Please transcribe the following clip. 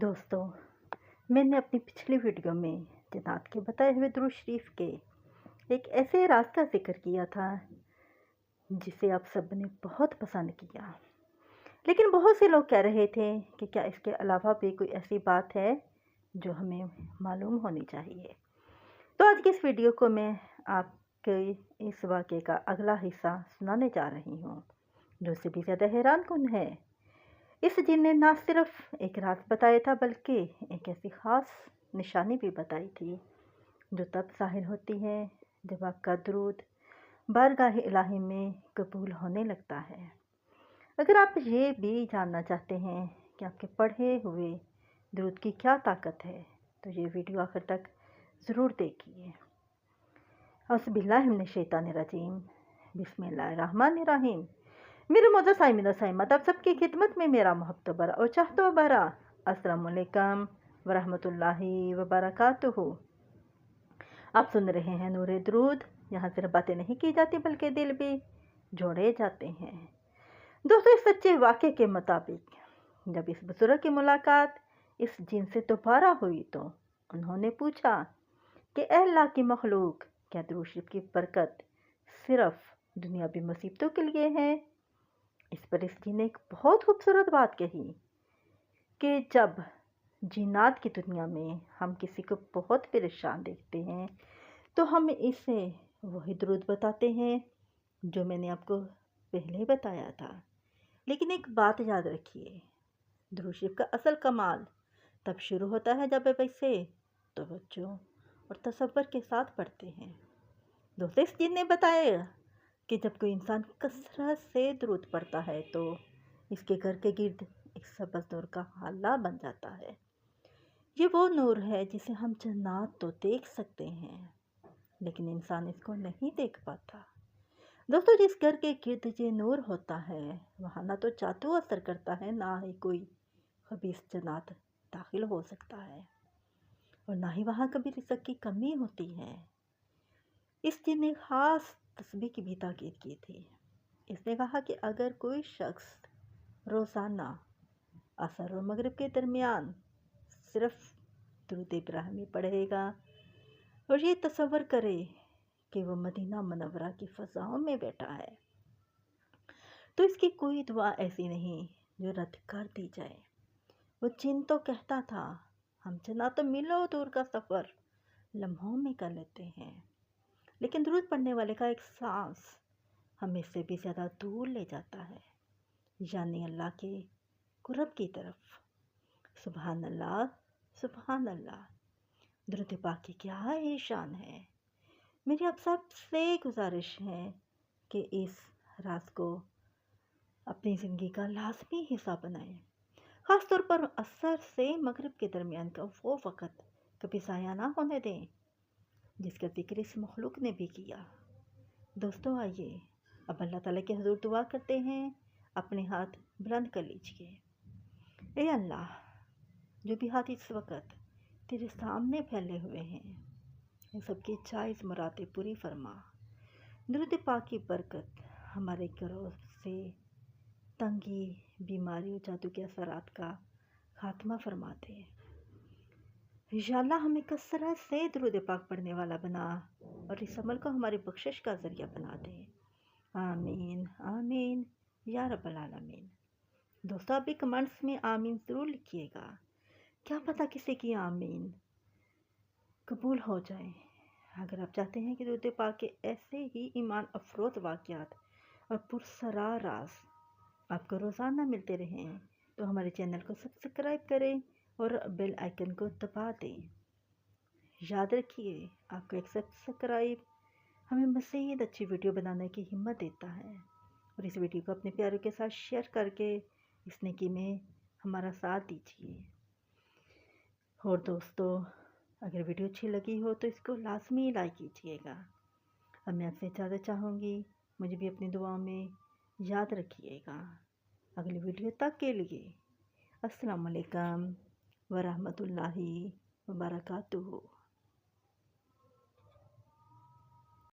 دوستو، میں نے اپنی پچھلی ویڈیو میں جنات کے بتائے ہوئے درود شریف کے ایک ایسے راز کا ذکر کیا تھا جسے آپ سب نے بہت پسند کیا، لیکن بہت سے لوگ کہہ رہے تھے کہ کیا اس کے علاوہ بھی کوئی ایسی بات ہے جو ہمیں معلوم ہونی چاہیے۔ تو آج کی اس ویڈیو کو میں آپ کے اس واقعے کا اگلا حصہ سنانے جا رہی ہوں، جو سے بھی زیادہ حیران کن ہے۔ اس جن نے نہ صرف ایک راز بتایا تھا بلکہ ایک ایسی خاص نشانی بھی بتائی تھی جو تب ظاہر ہوتی ہے جب آپ کا درود بارگاہ الہی میں قبول ہونے لگتا ہے۔ اگر آپ یہ بھی جاننا چاہتے ہیں کہ آپ کے پڑھے ہوئے درود کی کیا طاقت ہے تو یہ ویڈیو آخر تک ضرور دیکھیے۔ اعوذ باللہ من الشیطان الرجیم، بسم اللہ الرحمن الرحیم۔ میرے معزز سائمین و سائمات، آپ سب کی خدمت میں میرا محبت برا اور چاہت و برا السلام علیکم ورحمۃ اللہ وبرکاتہ۔ آپ سن رہے ہیں نور درود، یہاں صرف باتیں نہیں کی جاتی بلکہ دل بھی جوڑے جاتے ہیں۔ دوستو، اس سچے واقعے کے مطابق جب اس بزرگ کی ملاقات اس جن سے دوبارہ ہوئی تو انہوں نے پوچھا کہ اے اللہ کی مخلوق، کیا درود شریف کی برکت صرف دنیاوی مصیبتوں کے لیے ہے؟ اس پر اس جن نے ایک بہت خوبصورت بات کہی کہ جب جنات کی دنیا میں ہم کسی کو بہت پریشان دیکھتے ہیں تو ہم اسے وہی درود بتاتے ہیں جو میں نے آپ کو پہلے بتایا تھا۔ لیکن ایک بات یاد رکھیے، درود شریف کا اصل کمال تب شروع ہوتا ہے جب آپ اسے توجہ اور تصور کے ساتھ پڑھتے ہیں۔ دوستو، اس جن نے بتایا کہ جب کوئی انسان کثرت سے درود پڑھتا ہے تو اس کے گھر کے گرد ایک سبز نور کا حالہ بن جاتا ہے۔ یہ وہ نور ہے جسے ہم جنات تو دیکھ سکتے ہیں لیکن انسان اس کو نہیں دیکھ پاتا۔ دوستو، جس گھر کے گرد یہ نور ہوتا ہے وہاں نہ تو جادو اثر کرتا ہے، نہ ہی کوئی خبیث جنات داخل ہو سکتا ہے، اور نہ ہی وہاں کبھی رزق کی کمی ہوتی ہے۔ اس جن نے خاص تسبیح کی بھی تاکید کی تھی۔ اس نے کہا کہ اگر کوئی شخص روزانہ عصر اور مغرب کے درمیان صرف درود ابراہیمی پڑھے گا اور یہ تصور کرے کہ وہ مدینہ منورہ کی فضاؤں میں بیٹھا ہے تو اس کی کوئی دعا ایسی نہیں جو رد کر دی جائے۔ وہ جن تو کہتا تھا ہم جنات میلوں دور کا سفر لمحوں میں کر لیتے ہیں، لیکن درود پڑھنے والے کا ایک سانس ہمیں سے بھی زیادہ دور لے جاتا ہے، یعنی اللہ کے قرب کی طرف۔ سبحان اللہ، سبحان اللہ۔ درود پاک کی کیا ہی شان ہے۔ میری آپ سب سے گزارش ہے کہ اس راز کو اپنی زندگی کا لازمی حصہ بنائیں، خاص طور پر عصر سے مغرب کے درمیان کا وہ وقت کبھی ضائع نہ ہونے دیں جس کا ذکر اس مخلوق نے بھی کیا۔ دوستو، آئیے اب اللہ تعالیٰ کے حضور دعا کرتے ہیں۔ اپنے ہاتھ بلند کر لیجئے۔ اے اللہ، جو بھی ہاتھ اس وقت تیرے سامنے پھیلے ہوئے ہیں ان سب کی جائز مرادیں پوری فرما۔ درود پاک کی برکت ہمارے گھروں سے تنگی، بیماری اور جادو کے اثرات کا خاتمہ فرما دے۔ یا اللہ، ہمیں کثرت سے درود پاک پڑھنے والا بنا اور اس عمل کو ہماری بخشش کا ذریعہ بنا دے۔ آمین آمین یا رب العالمین۔ دوستو، آپ بھی کمنٹس میں آمین ضرور لکھیے گا، کیا پتہ کسی کی آمین قبول ہو جائے۔ اگر آپ چاہتے ہیں کہ درود پاک کے ایسے ہی ایمان افروز واقعات اور پرسرار راز آپ کو روزانہ ملتے رہیں تو ہمارے چینل کو سبسکرائب کریں اور بیل آئیکن کو دبا دیں۔ یاد رکھیے، آپ کا ایک سبسکرائب ہمیں مزید اچھی ویڈیو بنانے کی ہمت دیتا ہے، اور اس ویڈیو کو اپنے پیاروں کے ساتھ شیئر کر کے اس نیکی میں ہمارا ساتھ دیجیے۔ اور دوستو، اگر ویڈیو اچھی لگی ہو تو اس کو لازمی لائک کیجیے گا۔ اب میں آپ سے اجازت چاہوں گی، مجھے بھی اپنی دعاؤں میں یاد رکھیے گا۔ اگلی ویڈیو تک کے لیے السلام علیکم ورحمۃ اللہ وبرکاتہ۔